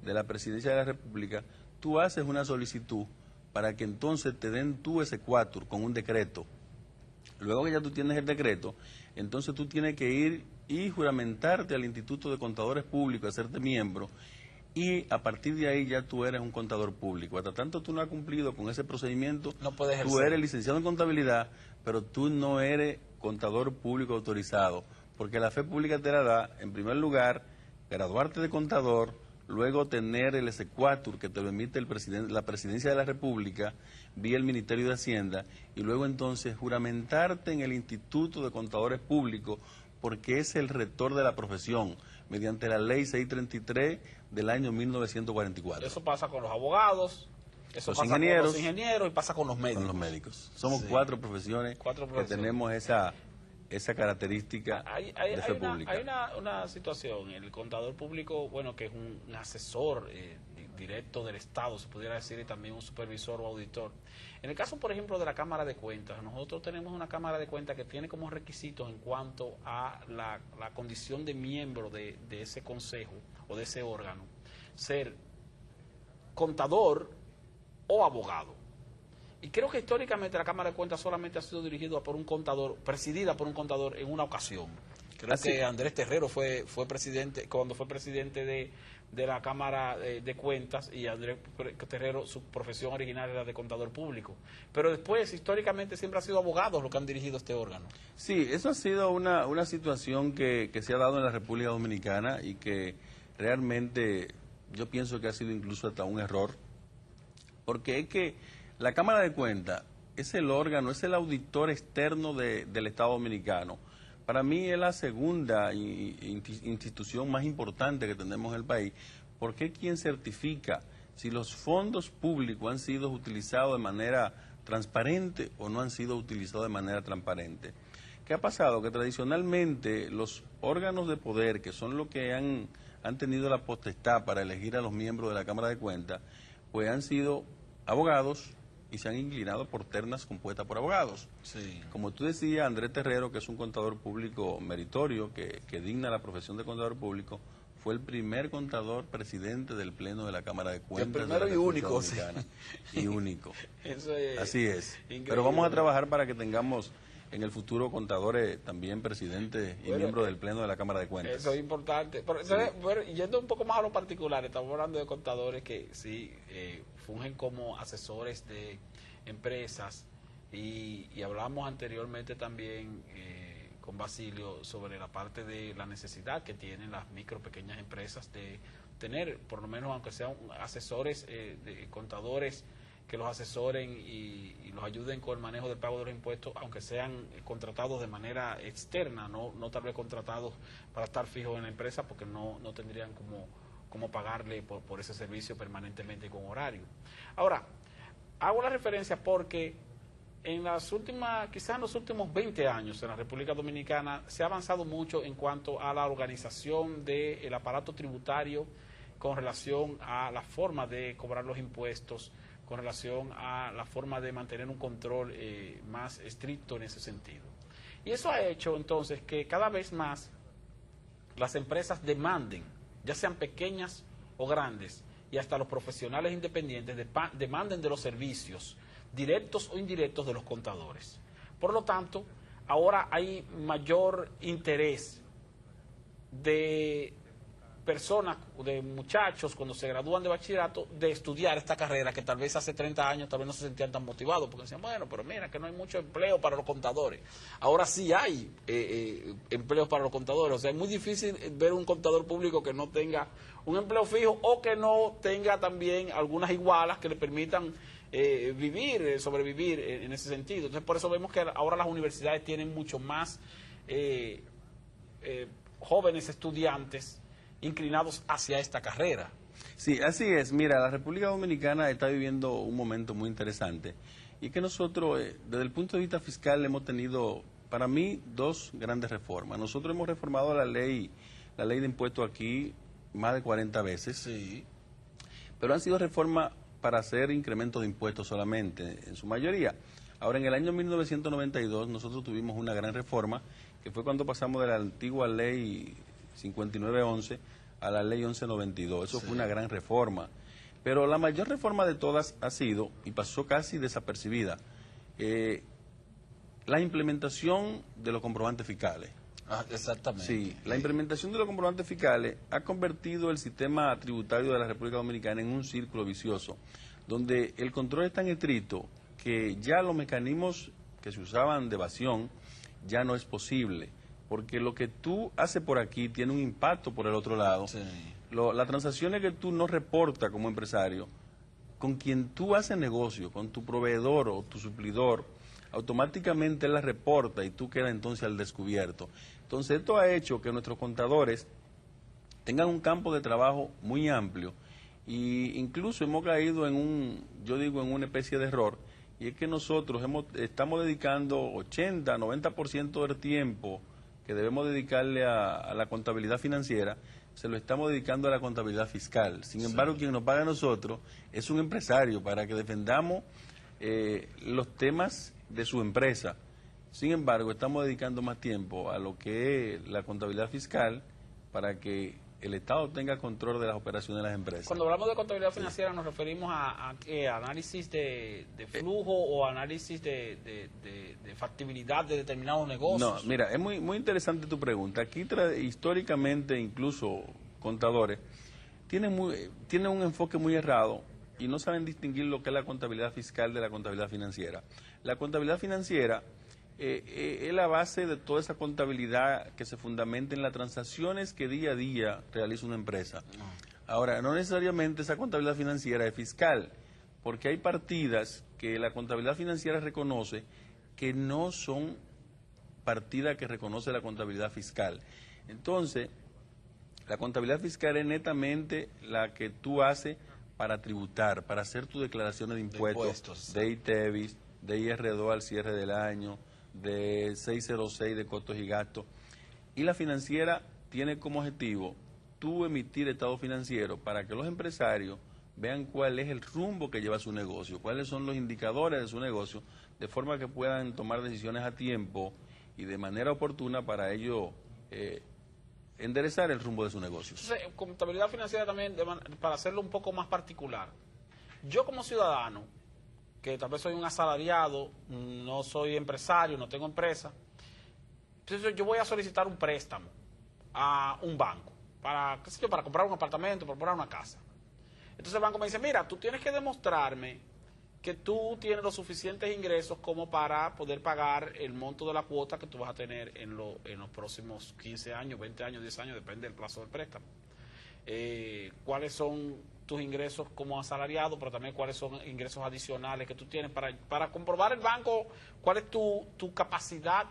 de la Presidencia de la República, tú haces una solicitud para que entonces te den tú ese S4 con un decreto. Luego que ya tú tienes el decreto, entonces tú tienes que ir y juramentarte al Instituto de Contadores Públicos, hacerte miembro, y a partir de ahí ya tú eres un contador público. Hasta tanto tú no has cumplido con ese procedimiento, no puedes ejercer. Tú eres licenciado en contabilidad, pero tú no eres contador público autorizado, porque la fe pública te la da, en primer lugar, graduarte de contador, luego tener el S4 que te lo emite la Presidencia de la República vía el Ministerio de Hacienda, y luego entonces juramentarte en el Instituto de Contadores Públicos, porque es el rector de la profesión, mediante la Ley 633 del año 1944.
Eso pasa con los abogados, eso pasa con los ingenieros y pasa con los médicos.
Con los médicos. Somos sí, 4 profesiones que tenemos esa característica de fe pública.
Hay una situación, el contador público, bueno, que es un asesor directo del Estado, se pudiera decir, y también un supervisor o auditor. En el caso, por ejemplo, de la Cámara de Cuentas, nosotros tenemos una Cámara de Cuentas que tiene como requisitos en cuanto a la condición de miembro de ese consejo o de ese órgano, ser contador o abogado. Y creo que históricamente la Cámara de Cuentas solamente ha sido dirigida por un contador, presidida por un contador en una ocasión. Creo que Andrés Terrero fue presidente, cuando fue presidente de la Cámara de Cuentas, y Andrés Terrero, su profesión original era de contador público. Pero después, históricamente, siempre ha sido abogados los que han dirigido este órgano.
Sí, eso ha sido una situación que se ha dado en la República Dominicana y que realmente yo pienso que ha sido incluso hasta un error, porque es que la Cámara de Cuentas es el órgano, es el auditor externo del Estado Dominicano. Para mí es la segunda institución más importante que tenemos en el país, porque es quien certifica si los fondos públicos han sido utilizados de manera transparente o no han sido utilizados de manera transparente. ¿Qué ha pasado? Que tradicionalmente los órganos de poder, que son los que han tenido la potestad para elegir a los miembros de la Cámara de Cuentas, pues han sido abogados y se han inclinado por ternas compuestas por abogados.
Sí.
Como tú decías, Andrés Terrero, que es un contador público meritorio, que digna la profesión de contador público, fue el primer contador presidente del Pleno de la Cámara de Cuentas.
El primero y único.
Sí. Y único.
Eso es
así es.
Increíble.
Pero vamos a trabajar para que tengamos en el futuro contadores también presidentes y miembros del Pleno de la Cámara de Cuentas.
Eso es importante. Pero,
Sí.
bueno, yendo un poco más a lo particular, estamos hablando de contadores que sí fungen como asesores de empresas, y hablamos anteriormente también con Basilio sobre la parte de la necesidad que tienen las micro, pequeñas empresas de tener, por lo menos aunque sean asesores, de contadores que los asesoren y los ayuden con el manejo del pago de los impuestos, aunque sean contratados de manera externa, no tal vez contratados para estar fijos en la empresa, porque no tendrían como pagarle por ese servicio permanentemente con horario. Ahora, hago la referencia porque en las últimas, quizás en los últimos 20 años en la República Dominicana se ha avanzado mucho en cuanto a la organización del aparato tributario con relación a la forma de cobrar los impuestos, con relación a la forma de mantener un control más estricto en ese sentido. Y eso ha hecho entonces que cada vez más las empresas demanden, ya sean pequeñas o grandes, y hasta los profesionales independientes demanden de los servicios directos o indirectos de los contadores. Por lo tanto, ahora hay mayor interés de personas, de muchachos, cuando se gradúan de bachillerato, de estudiar esta carrera que tal vez hace 30 años tal vez no se sentían tan motivados, porque decían, bueno, pero mira que no hay mucho empleo para los contadores. Ahora sí hay empleos para los contadores. O sea, es muy difícil ver un contador público que no tenga un empleo fijo o que no tenga también algunas igualas que le permitan sobrevivir en ese sentido. Entonces, por eso vemos que ahora las universidades tienen mucho más jóvenes estudiantes inclinados hacia esta carrera.
Sí, así es. Mira, la República Dominicana está viviendo un momento muy interesante, y que nosotros, desde el punto de vista fiscal, hemos tenido, para mí, dos grandes reformas. Nosotros hemos reformado la ley de impuestos aquí más de 40 veces,
Sí.
pero han sido reformas para hacer incrementos de impuestos solamente, en su mayoría. Ahora, en el año 1992, nosotros tuvimos una gran reforma, que fue cuando pasamos de la antigua ley 5911 a la ley 1192. Eso fue una gran reforma. Pero la mayor reforma de todas ha sido, y pasó casi desapercibida, la implementación de los comprobantes fiscales.
Ah, exactamente.
Sí, la implementación de los comprobantes fiscales ha convertido el sistema tributario de la República Dominicana en un círculo vicioso, donde el control es tan estricto que ya los mecanismos que se usaban de evasión ya no es posible, porque lo que tú haces por aquí tiene un impacto por el otro lado.
Sí.
Las transacciones que tú no reportas como empresario, con quien tú haces negocio, con tu proveedor o tu suplidor, automáticamente él las reporta y tú quedas entonces al descubierto. Entonces esto ha hecho que nuestros contadores tengan un campo de trabajo muy amplio, y incluso hemos caído en en una especie de error, y es que nosotros estamos dedicando 80, 90% del tiempo que debemos dedicarle a la contabilidad financiera, se lo estamos dedicando a la contabilidad fiscal. Sin embargo, quien nos paga a nosotros es un empresario para que defendamos los temas de su empresa. Sin embargo, estamos dedicando más tiempo a lo que es la contabilidad fiscal, para que el Estado tenga control de las operaciones de las empresas.
Cuando hablamos de contabilidad financiera, ¿nos referimos a análisis de flujo o análisis de factibilidad de determinados negocios?
No, mira, es muy interesante tu pregunta. Aquí históricamente, incluso contadores, tienen un enfoque muy errado y no saben distinguir lo que es la contabilidad fiscal de la contabilidad financiera. La contabilidad financiera es la base de toda esa contabilidad que se fundamenta en las transacciones que día a día realiza una empresa. Ahora, no necesariamente esa contabilidad financiera es fiscal, porque hay partidas que la contabilidad financiera reconoce que no son partidas que reconoce la contabilidad fiscal. Entonces, la contabilidad fiscal es netamente la que tú haces para tributar, para hacer tus declaraciones de impuestos, de ITEVIS, de IR2 al cierre del año, de 606 de costos y gastos. Y la financiera tiene como objetivo tú emitir estado financiero para que los empresarios vean cuál es el rumbo que lleva su negocio, cuáles son los indicadores de su negocio, de forma que puedan tomar decisiones a tiempo y de manera oportuna para ello enderezar el rumbo de su negocio.
Entonces, contabilidad financiera también, para hacerlo un poco más particular. Yo como ciudadano, que tal vez soy un asalariado, no soy empresario, no tengo empresa, entonces yo voy a solicitar un préstamo a un banco para, qué sé yo, para comprar un apartamento, para comprar una casa. Entonces el banco me dice, mira, tú tienes que demostrarme que tú tienes los suficientes ingresos como para poder pagar el monto de la cuota que tú vas a tener en los próximos 15 años, 20 años, 10 años, depende del plazo del préstamo. Cuáles son tus ingresos como asalariado, pero también cuáles son ingresos adicionales que tú tienes para comprobar el banco cuál es tu capacidad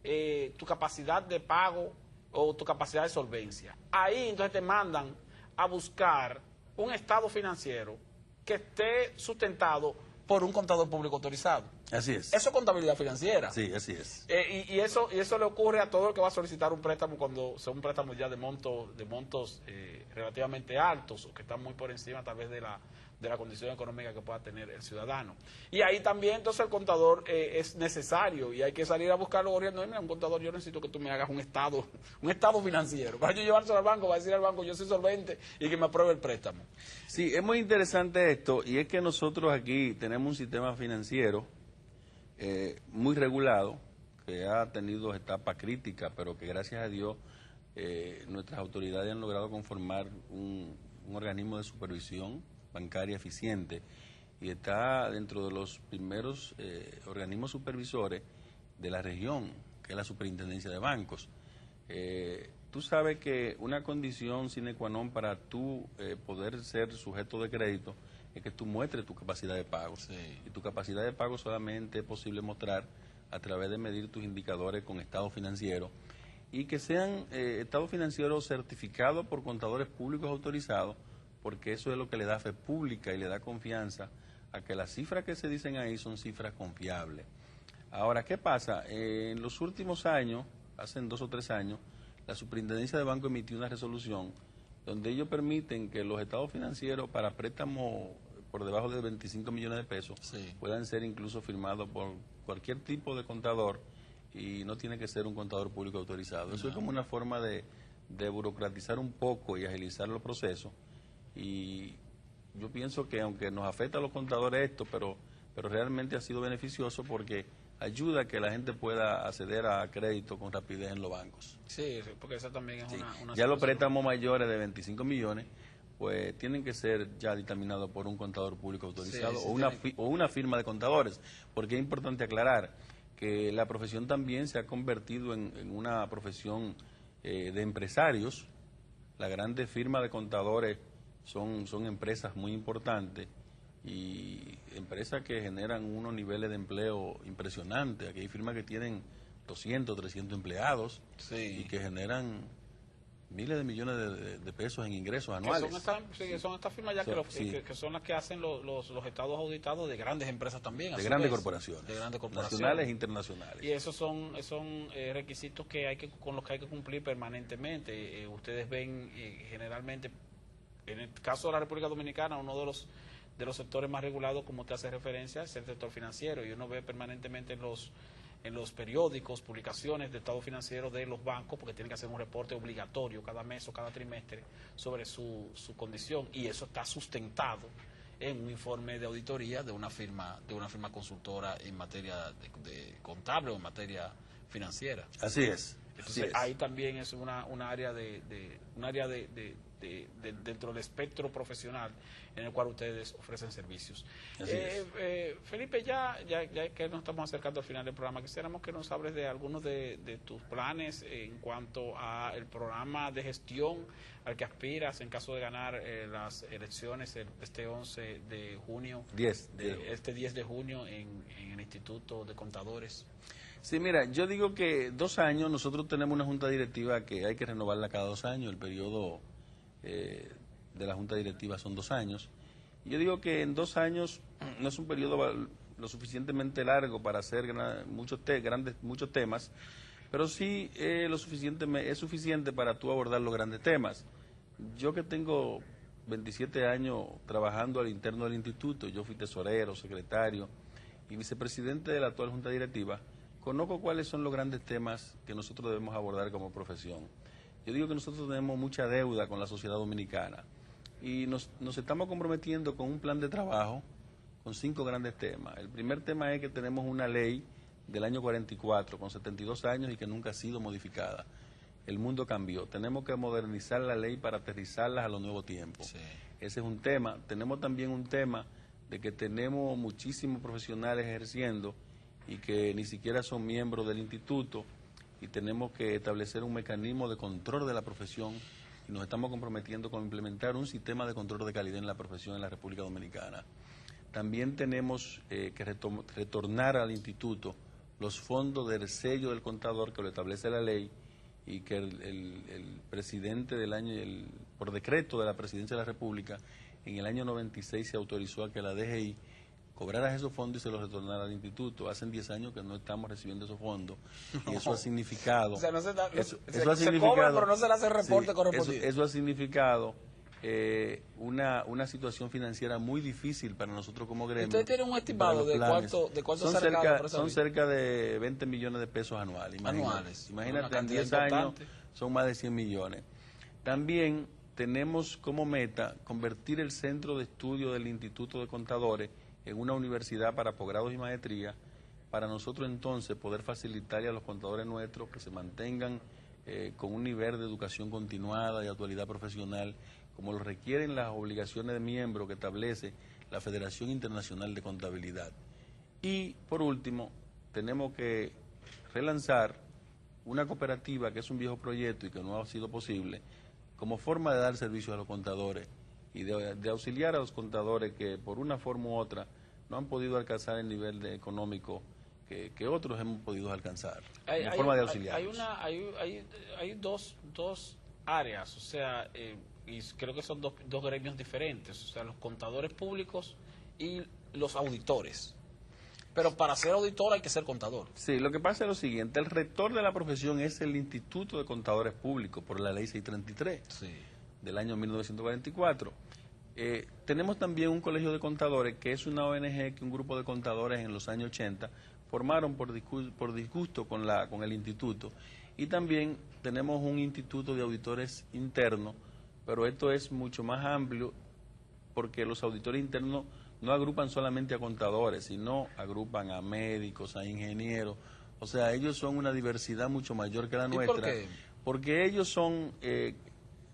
de pago o tu capacidad de solvencia. Ahí entonces te mandan a buscar un estado financiero que esté sustentado por un contador público autorizado.
Así es.
Eso es contabilidad financiera.
Sí, así es.
Y eso le ocurre a todo el que va a solicitar un préstamo cuando son un préstamo ya de montos relativamente altos o que están muy por encima tal vez de la condición económica que pueda tener el ciudadano. Y ahí también entonces el contador es necesario y hay que salir a buscarlo corriendo. Mira, un contador, yo necesito que tú me hagas un estado financiero. Para yo llevárselo al banco, va a decir al banco, yo soy solvente y que me apruebe el préstamo.
Sí, es muy interesante esto y es que nosotros aquí tenemos un sistema financiero muy regulado, que ha tenido etapas críticas, pero que gracias a Dios nuestras autoridades han logrado conformar un organismo de supervisión bancaria eficiente y está dentro de los primeros organismos supervisores de la región, que es la Superintendencia de Bancos. Tú sabes que una condición sine qua non para tú poder ser sujeto de crédito es que tú muestres tu capacidad de pago. Sí. Y tu capacidad de pago solamente es posible mostrar a través de medir tus indicadores con estado financiero y que sean estados financieros certificados por contadores públicos autorizados, porque eso es lo que le da fe pública y le da confianza a que las cifras que se dicen ahí son cifras confiables. Ahora, ¿qué pasa? En los últimos años, hace 2 o 3 años, la Superintendencia de Banco emitió una resolución donde ellos permiten que los estados financieros para préstamos por debajo de 25 millones de pesos puedan ser incluso firmados por cualquier tipo de contador y no tiene que ser un contador público autorizado. Eso es como una forma de burocratizar un poco y agilizar los procesos. Y yo pienso que aunque nos afecta a los contadores esto, pero realmente ha sido beneficioso porque ayuda a que la gente pueda acceder a crédito con rapidez en los bancos.
Sí, porque esa también es una
ya los préstamos mayores de 25 millones, pues tienen que ser ya dictaminados por un contador público autorizado o una firma de contadores, porque es importante aclarar que la profesión también se ha convertido en una profesión de empresarios. Las grandes firmas de contadores son empresas muy importantes y empresas que generan unos niveles de empleo impresionantes. Aquí hay firmas que tienen 200, 300 empleados y que generan miles de millones de pesos en ingresos anuales.
Son estas firmas ya que son las que hacen los estados auditados de grandes empresas también.
De grandes corporaciones. Nacionales e internacionales.
Y esos son requisitos con los que hay que cumplir permanentemente. Ustedes ven generalmente, en el caso de la República Dominicana, uno de los sectores más regulados, como usted hace referencia, es el sector financiero, y uno ve permanentemente en los periódicos, publicaciones de estado financiero de los bancos, porque tienen que hacer un reporte obligatorio cada mes o cada trimestre sobre su condición, y eso está sustentado en un informe de auditoría de una firma consultora en materia de contable o en materia financiera.
Así es.
Entonces ahí también es un área dentro del espectro profesional en el cual ustedes ofrecen servicios. Felipe, ya que nos estamos acercando al final del programa, quisiéramos que nos hables de algunos de tus planes en cuanto a el programa de gestión al que aspiras en caso de ganar las elecciones este 11 de junio, este 10 de junio en el Instituto de Contadores.
Sí, mira, yo digo que 2 años, nosotros tenemos una junta directiva que hay que renovarla cada 2 años, el periodo de la junta directiva son 2 años. Y yo digo que en 2 años no es un periodo lo suficientemente largo para hacer muchos temas, pero sí es suficiente para tú abordar los grandes temas. Yo que tengo 27 años trabajando al interno del instituto, yo fui tesorero, secretario y vicepresidente de la actual junta directiva, conozco cuáles son los grandes temas que nosotros debemos abordar como profesión. Yo digo que nosotros tenemos mucha deuda con la sociedad dominicana y nos estamos comprometiendo con un plan de trabajo con 5 grandes temas. El primer tema es que tenemos una ley del año 44 con 72 años y que nunca ha sido modificada. El mundo cambió. Tenemos que modernizar la ley para aterrizarlas a los nuevos tiempos. Sí. Ese es un tema. Tenemos también un tema de que tenemos muchísimos profesionales ejerciendo y que ni siquiera son miembros del instituto, y tenemos que establecer un mecanismo de control de la profesión, y nos estamos comprometiendo con implementar un sistema de control de calidad en la profesión en la República Dominicana. También tenemos que retornar al instituto los fondos del sello del contador que lo establece la ley, y que el presidente del año, por decreto de la Presidencia de la República, en el año 96 se autorizó a que la DGI cobrara esos fondos y se los retornara al instituto. Hace 10 años que no estamos recibiendo esos fondos, y eso ha significado...
O sea, no se da,
eso
ha significado, cobra, pero no se le hace el reporte correspondiente.
Eso ha significado una situación financiera muy difícil para nosotros como gremio.
¿Usted tiene un estimado de cuánto
son cerca de 20 millones de pesos anuales. Imagínate, en 10 años son más de 100 millones. También tenemos como meta convertir el centro de estudio del Instituto de Contadores en una universidad para posgrados y maestría, para nosotros entonces poder facilitarle a los contadores nuestros que se mantengan con un nivel de educación continuada y actualidad profesional, como lo requieren las obligaciones de miembro que establece la Federación Internacional de Contabilidad. Y por último, tenemos que relanzar una cooperativa que es un viejo proyecto y que no ha sido posible, como forma de dar servicio a los contadores y de auxiliar a los contadores que por una forma u otra no han podido alcanzar el nivel económico que otros hemos podido alcanzar, como forma de auxiliarlos.
Hay dos áreas, o sea, y creo que son dos gremios diferentes, o sea, los contadores públicos y los auditores. Pero para ser auditor hay que ser contador.
Sí, lo que pasa es lo siguiente: el rector de la profesión es el Instituto de Contadores Públicos por la Ley 633 del año 1944. Tenemos también un colegio de contadores que es una ONG que un grupo de contadores en los años 80 formaron por disgusto con el instituto, y también tenemos un instituto de auditores internos, pero esto es mucho más amplio porque los auditores internos no agrupan solamente a contadores, sino agrupan a médicos, a ingenieros, o sea, ellos son una diversidad mucho mayor que la nuestra.
¿Por qué?
Porque ellos son...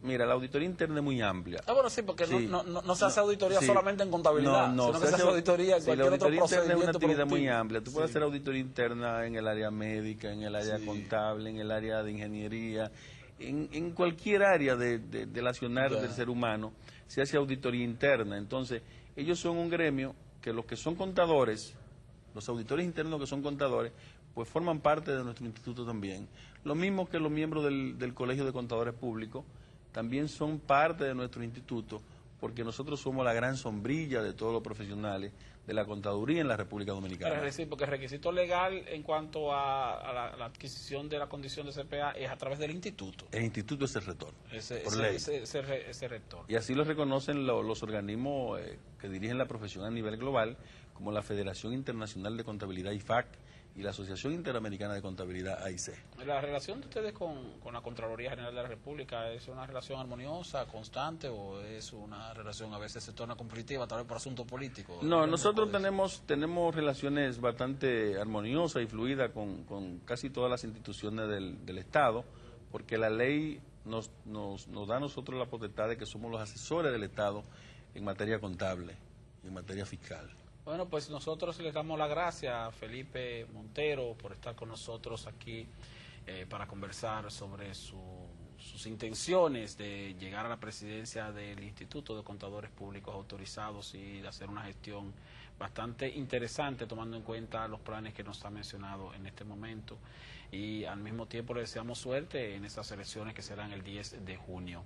Mira, la auditoría interna es muy amplia.
Bueno, sí, porque no se hace auditoría solamente en contabilidad, sino que se hace auditoría en cualquier otro procedimiento. La auditoría interna es una actividad muy amplia. Tú puedes hacer auditoría interna en el área médica, en el área contable, en el área de ingeniería, en cualquier área del accionar del ser humano se hace auditoría interna. Entonces, ellos son un gremio que los que son contadores, los auditores internos que son contadores, pues forman parte de nuestro instituto también. Lo mismo que los miembros del Colegio de Contadores Públicos, también son parte de nuestro instituto, porque nosotros somos la gran sombrilla de todos los profesionales de la contaduría en la República Dominicana. Es decir, porque el requisito legal en cuanto a la adquisición de la condición de CPA es a través del instituto.
El instituto es el rector,
ese rector.
Y así lo reconocen los organismos que dirigen la profesión a nivel global, como la Federación Internacional de Contabilidad IFAC, y la Asociación Interamericana de Contabilidad, AIC.
¿La relación de ustedes con la Contraloría General de la República es una relación armoniosa, constante, o es una relación a veces se torna conflictiva, tal vez por asuntos políticos?
No, nosotros tenemos relaciones bastante armoniosas y fluidas con casi todas las instituciones del Estado, porque la ley nos da a nosotros la potestad de que somos los asesores del Estado en materia contable y en materia fiscal.
Bueno, pues nosotros les damos las gracias a Felipe Montero por estar con nosotros aquí para conversar sobre sus intenciones de llegar a la presidencia del Instituto de Contadores Públicos Autorizados y de hacer una gestión bastante interesante tomando en cuenta los planes que nos ha mencionado en este momento. Y al mismo tiempo le deseamos suerte en esas elecciones que serán el 10 de junio.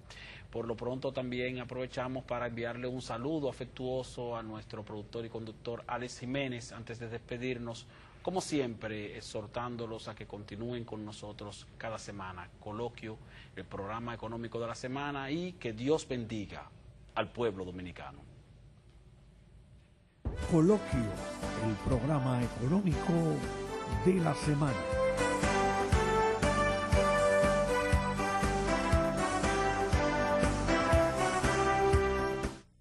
Por lo pronto también aprovechamos para enviarle un saludo afectuoso a nuestro productor y conductor Alex Jiménez antes de despedirnos, como siempre exhortándolos a que continúen con nosotros cada semana. Coloquio, el programa económico de la semana, y que Dios bendiga al pueblo dominicano.
Coloquio, el programa económico de la semana.